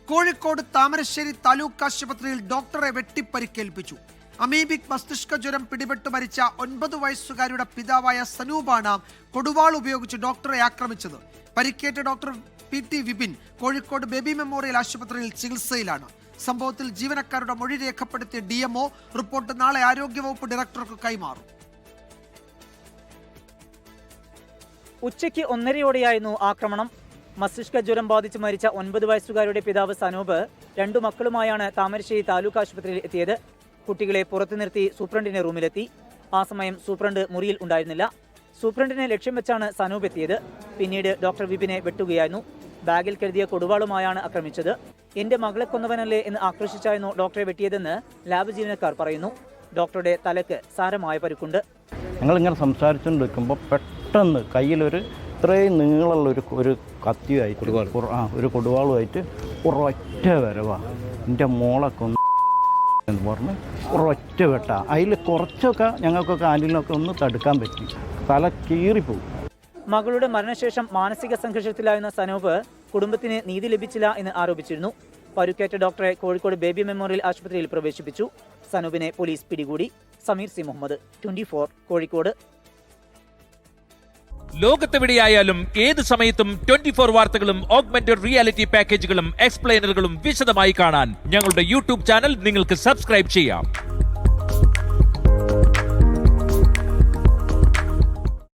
കോഴിക്കോട് താമരശ്ശേരി താലൂക്ക് ആശുപത്രിയിൽ ഡോക്ടറെ വെട്ടിപ്പരിക്കേൽപ്പിച്ചു. അമീബിക് മസ്തിഷ്ക ജ്വരം പിടിപെട്ട് മരിച്ച 9 വയസ്സുകാരിയുടെ പിതാവായ സനൂപാണ് കൊടുവാൾ ഉപയോഗിച്ച് ഡോക്ടറെ ആക്രമിച്ചത്. പരിക്കേറ്റ doctor PT Vipin Kozhikode baby memorial ആശുപത്രിയിൽ ചികിത്സയിലാണ്. സംഭവത്തിൽ ജീവനക്കാരുടെ മൊഴി രേഖപ്പെടുത്തിയ DMO റിപ്പോർട്ട് നാളെ ആരോഗ്യവകുപ്പ് ഡയറക്ടർക്ക് കൈമാറും. ഉച്ചയ്ക്ക് 1:30യോടെയായിരുന്നു ആക്രമണം. മസ്തിഷ്ക ജ്വരം ബാധിച്ച് മരിച്ച 9 വയസ്സുകാരുടെ പിതാവ് സനൂപ് 2 മക്കളുമായാണ് താമരശ്ശേരി താലൂക്ക് ആശുപത്രിയിൽ എത്തിയത്. കുട്ടികളെ പുറത്തു നിർത്തി സൂപ്രണ്ടിന്റെ റൂമിലെത്തി. ആ സമയം സൂപ്രണ്ട് മുറിയിൽ ഉണ്ടായിരുന്നില്ല. സൂപ്രണ്ടിനെ ലക്ഷ്യം വെച്ചാണ് സനൂപ് എത്തിയത്. പിന്നീട് ഡോക്ടർ വിപിനെ വെട്ടുകയായിരുന്നു. ബാഗിൽ കരുതിയ കൊടുവാളുമായാണ് ആക്രമിച്ചത്. എന്റെ മകളെ കൊന്നവനല്ലേ എന്ന് ആക്രോശിച്ചായിരുന്നു ഡോക്ടറെ വെട്ടിയതെന്ന് ലാബ് ജീവനക്കാർ പറയുന്നു. ഡോക്ടറുടെ തലക്ക് സാരമായ പരിക്കുണ്ട്. ഞങ്ങളിങ്ങനെ സംസാരിച്ചുകൊണ്ടിരിക്കുമ്പോൾ പെട്ടെന്ന് കയ്യിലൊരു ഇത്രയും നീളമുള്ള ഒരു കത്തിയായിട്ട് ഒരു കൊടുവാളുമായിട്ട് ഒരൊറ്റ വരവാണ്. എൻ്റെ മോളെ കൊന്ന് എന്ന് പറഞ്ഞ് ഒരൊറ്റ വെട്ട. അതിൽ കുറച്ചൊക്കെ ഞങ്ങൾക്കൊക്കെ ആന്റിനൊക്കെ ഒന്ന് തടുക്കാൻ പറ്റി. തല കീറിപ്പോകും. മകളുടെ മരണശേഷം മാനസിക സംഘർഷത്തിലായിരുന്ന സനൂപ് കുടുംബത്തിന് നീതി ലഭിച്ചില്ല എന്ന് ആരോപിച്ചിരുന്നു. പരുക്കേറ്റ ഡോക്ടറെ കോഴിക്കോട് ബേബി മെമ്മോറിയൽ ആശുപത്രിയിൽ പ്രവേശിപ്പിച്ചു. സനൂപിനെ പോലീസ് പിടികൂടി. സമീർ സി മുഹമ്മദ്, 24 കോഴിക്കോട്. ലോകത്തെവിടെയായാലും ഏത് സമയത്തും 24 വാർത്തകളും ഓഗ്മെന്റഡ് റിയാലിറ്റി പാക്കേജുകളും എക്സ്പ്ലെയിനറുകളും വിശദമായി കാണാൻ ഞങ്ങളുടെ YouTube ചാനൽ നിങ്ങൾക്ക് സബ്സ്ക്രൈബ് ചെയ്യാം.